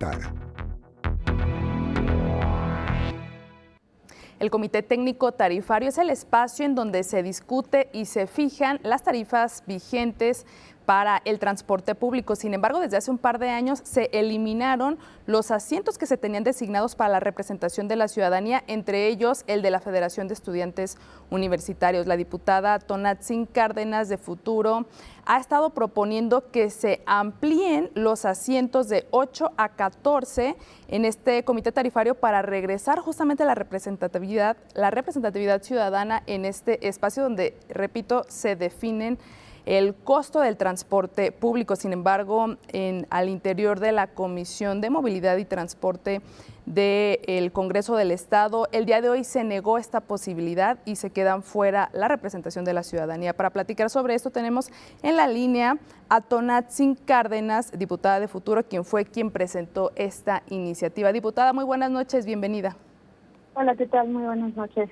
diputada. El Comité Técnico Tarifario es el espacio en donde se discute y se fijan las tarifas vigentes para el transporte público. Sin embargo, desde hace un par de años se eliminaron los asientos que se tenían designados para la representación de la ciudadanía, entre ellos el de la Federación de Estudiantes Universitarios. La diputada Tonantzin Cárdenas de Futuro ha estado proponiendo que se amplíen los asientos de 8 a 14 en este comité tarifario para regresar justamente a la representatividad ciudadana en este espacio donde, repito, se definen el costo del transporte público. Sin embargo, al interior de la Comisión de Movilidad y Transporte del Congreso del Estado, el día de hoy se negó esta posibilidad y se quedan fuera la representación de la ciudadanía. Para platicar sobre esto tenemos en la línea a Tonantzin Cárdenas, diputada de Futuro, quien presentó esta iniciativa. Diputada, muy buenas noches, bienvenida. Hola, ¿qué tal? Muy buenas noches,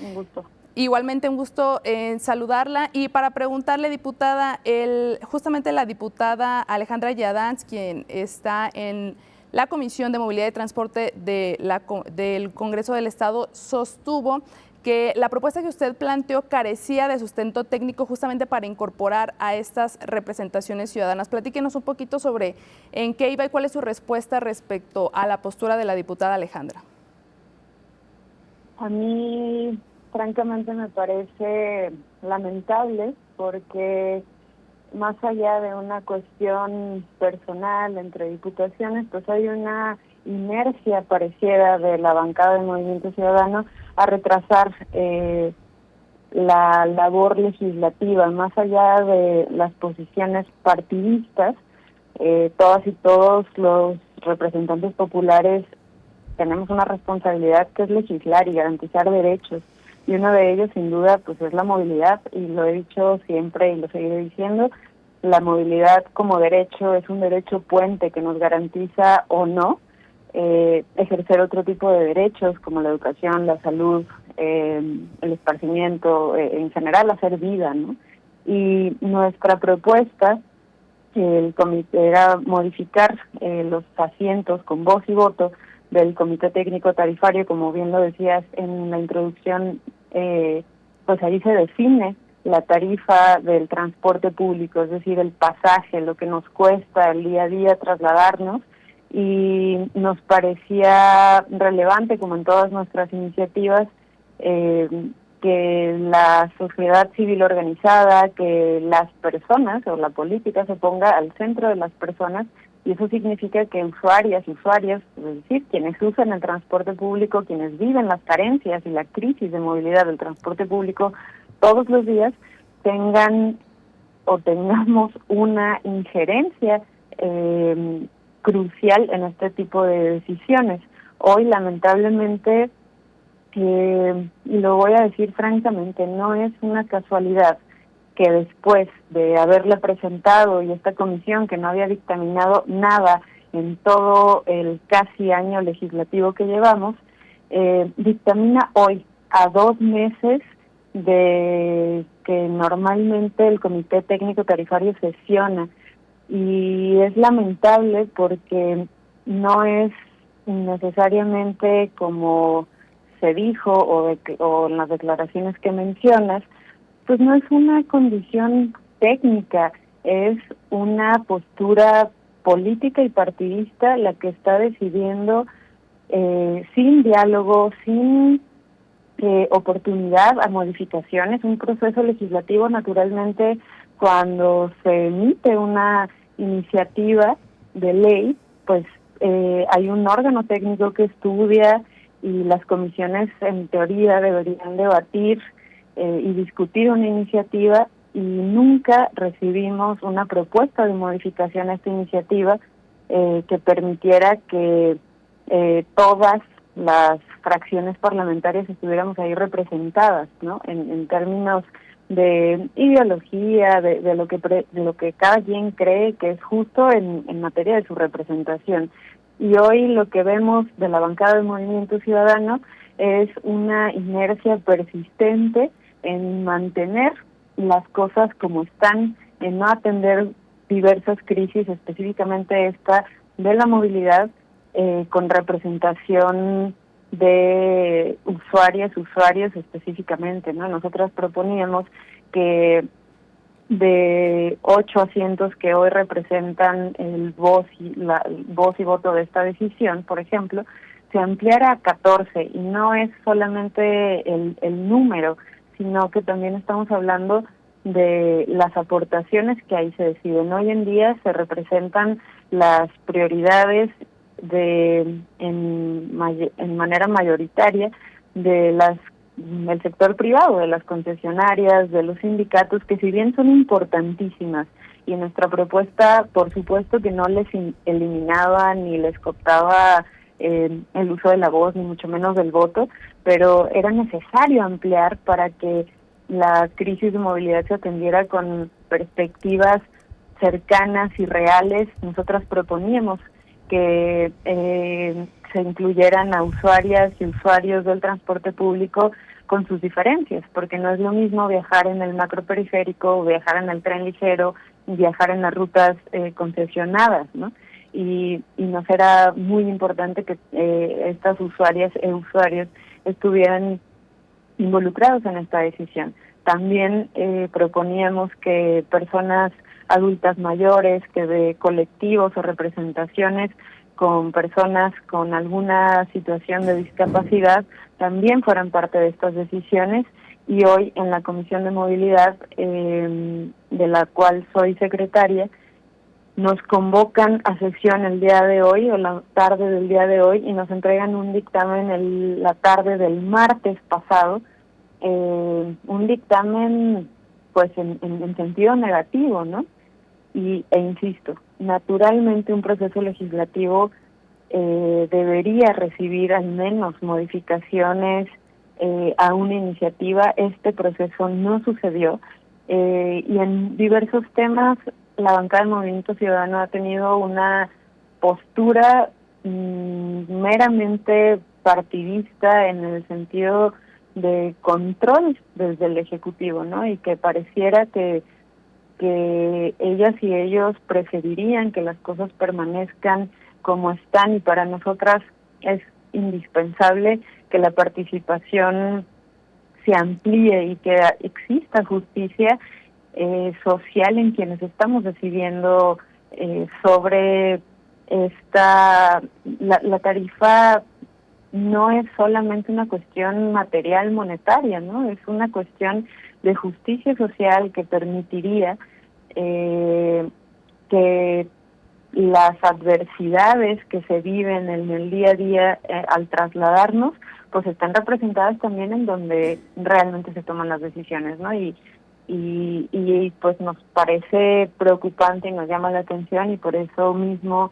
un gusto. Igualmente un gusto saludarla y para preguntarle, diputada, justamente la diputada Alejandra Yadanz, quien está en la Comisión de Movilidad y Transporte del Congreso del Estado, sostuvo que la propuesta que usted planteó carecía de sustento técnico justamente para incorporar a estas representaciones ciudadanas. Platíquenos un poquito sobre en qué iba y cuál es su respuesta respecto a la postura de la diputada Alejandra. A mí, francamente, me parece lamentable porque más allá de una cuestión personal entre diputaciones, pues hay una inercia pareciera de la bancada del Movimiento Ciudadano a retrasar la labor legislativa, más allá de las posiciones partidistas. Todas y todos los representantes populares tenemos una responsabilidad que es legislar y garantizar derechos, y uno de ellos sin duda pues es la movilidad, y lo he dicho siempre y lo seguiré diciendo. La movilidad como derecho es un derecho puente que nos garantiza o no ejercer otro tipo de derechos como la educación, la salud, el esparcimiento, en general hacer vida, ¿no? Y nuestra propuesta, el comité, era modificar los asientos con voz y voto del Comité Técnico Tarifario, como bien lo decías en la introducción. Pues ahí se define la tarifa del transporte público, es decir, el pasaje, lo que nos cuesta el día a día trasladarnos, y nos parecía relevante, como en todas nuestras iniciativas, que la sociedad civil organizada, que las personas o la política se ponga al centro de las personas, y eso significa que usuarios, es decir, quienes usan el transporte público, quienes viven las carencias y la crisis de movilidad del transporte público todos los días, tengamos una injerencia crucial en este tipo de decisiones. Hoy, lamentablemente, y lo voy a decir francamente, no es una casualidad que después de haberle presentado y esta comisión que no había dictaminado nada en todo el casi año legislativo que llevamos, dictamina hoy, a 2 meses de que normalmente el Comité Técnico Tarifario sesiona. Y es lamentable porque no es necesariamente como se dijo o en las declaraciones que mencionas, pues no es una condición técnica, es una postura política y partidista la que está decidiendo sin diálogo, sin oportunidad a modificaciones. Un proceso legislativo, naturalmente, cuando se emite una iniciativa de ley, pues hay un órgano técnico que estudia, y las comisiones en teoría deberían debatir y discutir una iniciativa, y nunca recibimos una propuesta de modificación a esta iniciativa que permitiera que todas las fracciones parlamentarias estuviéramos ahí representadas, ¿no? En términos de ideología, de lo que cada quien cree que es justo en materia de su representación. Y hoy lo que vemos de la bancada del Movimiento Ciudadano es una inercia persistente en mantener las cosas como están, en no atender diversas crisis, específicamente esta de la movilidad, con representación de usuarios específicamente, ¿no? Nosotras proponíamos que de 8 asientos que hoy representan el voz y voto de esta decisión, por ejemplo, se ampliara a 14, y no es solamente el número, sino que también estamos hablando de las aportaciones que ahí se deciden. Hoy en día se representan las prioridades en manera mayoritaria del sector privado, de las concesionarias, de los sindicatos, que si bien son importantísimas, y en nuestra propuesta, por supuesto que no les eliminaba ni les cooptaba el uso de la voz, ni mucho menos del voto, pero era necesario ampliar para que la crisis de movilidad se atendiera con perspectivas cercanas y reales. Nosotras proponíamos que se incluyeran a usuarias y usuarios del transporte público con sus diferencias, porque no es lo mismo viajar en el macroperiférico, viajar en el tren ligero, viajar en las rutas concesionadas, ¿no? Y nos era muy importante que estas usuarias e usuarios estuvieran involucrados en esta decisión. También proponíamos que personas adultas mayores, que de colectivos o representaciones con personas con alguna situación de discapacidad también fueran parte de estas decisiones. Y hoy en la Comisión de Movilidad, de la cual soy secretaria, nos convocan a sesión el día de hoy o la tarde del día de hoy y nos entregan un dictamen la tarde del martes pasado, un dictamen pues en sentido negativo, ¿no? E insisto, naturalmente un proceso legislativo debería recibir al menos modificaciones a una iniciativa. Este proceso no sucedió, y en diversos temas la bancada del Movimiento Ciudadano ha tenido una postura meramente partidista, en el sentido de control desde el Ejecutivo, ¿no? Y que pareciera que ellas y ellos preferirían que las cosas permanezcan como están, y para nosotras es indispensable que la participación se amplíe y que exista justicia social en quienes estamos decidiendo sobre la tarifa. No es solamente una cuestión material monetaria, ¿no? Es una cuestión de justicia social que permitiría que las adversidades que se viven en el día a día al trasladarnos, pues están representadas también en donde realmente se toman las decisiones, ¿no? Y pues nos parece preocupante y nos llama la atención, y por eso mismo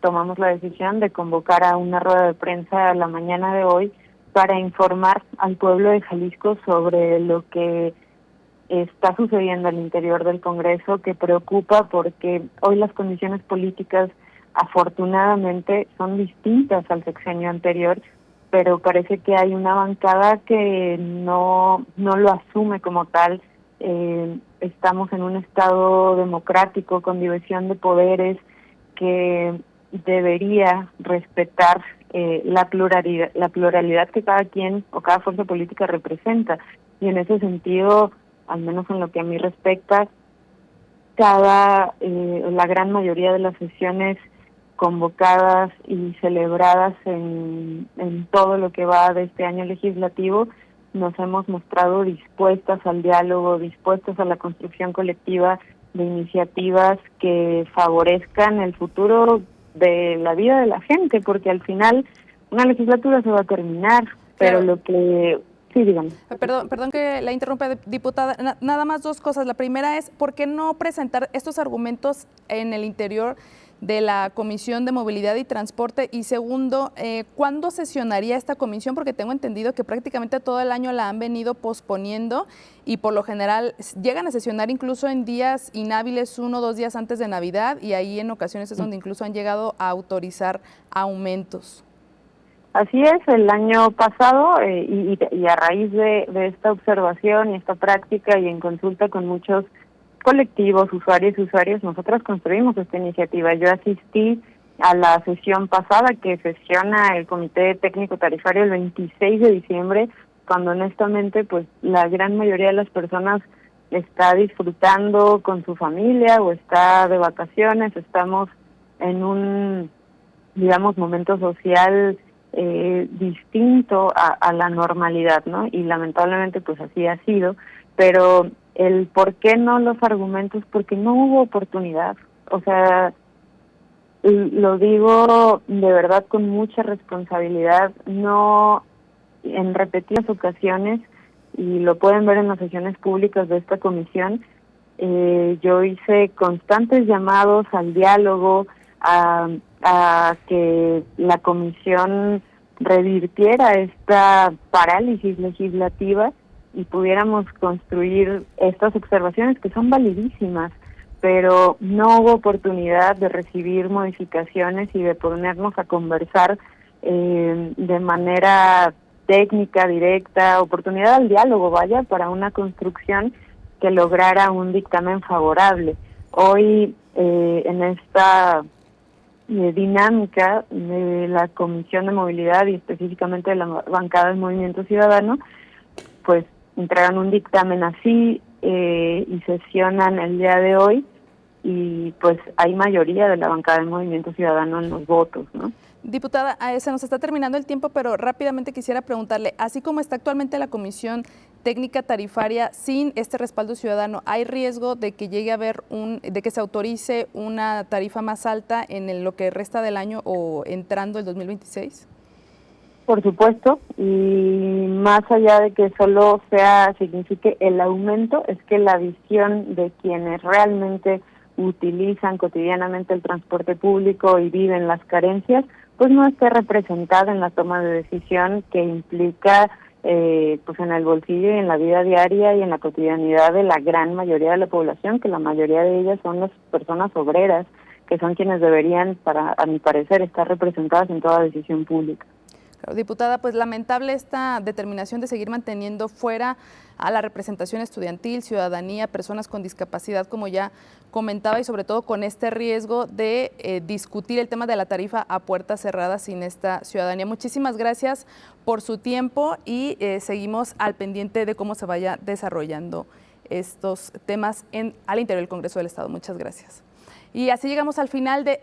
tomamos la decisión de convocar a una rueda de prensa a la mañana de hoy para informar al pueblo de Jalisco sobre lo que está sucediendo al interior del Congreso, que preocupa porque hoy las condiciones políticas afortunadamente son distintas al sexenio anterior, pero parece que hay una bancada que no lo asume como tal. Estamos en un estado democrático con división de poderes que debería respetar la pluralidad que cada quien o cada fuerza política representa, y en ese sentido, al menos en lo que a mí respecta, la gran mayoría de las sesiones convocadas y celebradas en todo lo que va de este año legislativo, nos hemos mostrado dispuestas al diálogo, dispuestas a la construcción colectiva de iniciativas que favorezcan el futuro de la vida de la gente, porque al final una legislatura se va a terminar, pero lo que... Sí, dígame. Perdón que la interrumpa, diputada. Nada más dos cosas. La primera es, ¿por qué no presentar estos argumentos en el interior de la Comisión de Movilidad y Transporte? Y segundo, ¿cuándo sesionaría esta comisión? Porque tengo entendido que prácticamente todo el año la han venido posponiendo y por lo general llegan a sesionar incluso en días inhábiles, 1 o 2 días antes de Navidad, y ahí en ocasiones es donde incluso han llegado a autorizar aumentos. Así es, el año pasado, y a raíz de esta observación y esta práctica, y en consulta con muchos colectivos, usuarios y usuarias, nosotros construimos esta iniciativa. Yo asistí a la sesión pasada, que sesiona el Comité Técnico Tarifario el 26 de diciembre, cuando honestamente pues la gran mayoría de las personas está disfrutando con su familia o está de vacaciones. Estamos en un, digamos, momento social distinto a la normalidad, ¿no? Y lamentablemente pues así ha sido, pero el por qué no los argumentos, porque no hubo oportunidad. O sea, lo digo de verdad con mucha responsabilidad, no, en repetidas ocasiones, y lo pueden ver en las sesiones públicas de esta comisión, yo hice constantes llamados al diálogo, a que la comisión revirtiera esta parálisis legislativa y pudiéramos construir estas observaciones que son validísimas, pero no hubo oportunidad de recibir modificaciones y de ponernos a conversar de manera técnica, directa, oportunidad al diálogo, vaya, para una construcción que lograra un dictamen favorable. Hoy, en esta dinámica de la Comisión de Movilidad y específicamente de la bancada del Movimiento Ciudadano, pues entregan un dictamen así y sesionan el día de hoy, y pues hay mayoría de la bancada del Movimiento Ciudadano en los votos, ¿no? Diputada, se nos está terminando el tiempo, pero rápidamente quisiera preguntarle, así como está actualmente la Comisión Técnica Tarifaria sin este respaldo ciudadano, ¿hay riesgo de que llegue a haber de que se autorice una tarifa más alta en lo que resta del año o entrando el 2026? Por supuesto, y más allá de que solo signifique el aumento, es que la visión de quienes realmente utilizan cotidianamente el transporte público y viven las carencias, pues no esté representada en la toma de decisión que implica pues en el bolsillo y en la vida diaria y en la cotidianidad de la gran mayoría de la población, que la mayoría de ellas son las personas obreras, que son quienes deberían, a mi parecer, estar representadas en toda decisión pública. Diputada, pues lamentable esta determinación de seguir manteniendo fuera a la representación estudiantil, ciudadanía, personas con discapacidad, como ya comentaba, y sobre todo con este riesgo de discutir el tema de la tarifa a puertas cerradas sin esta ciudadanía. Muchísimas gracias por su tiempo y seguimos al pendiente de cómo se vaya desarrollando estos temas al interior del Congreso del Estado. Muchas gracias. Y así llegamos al final de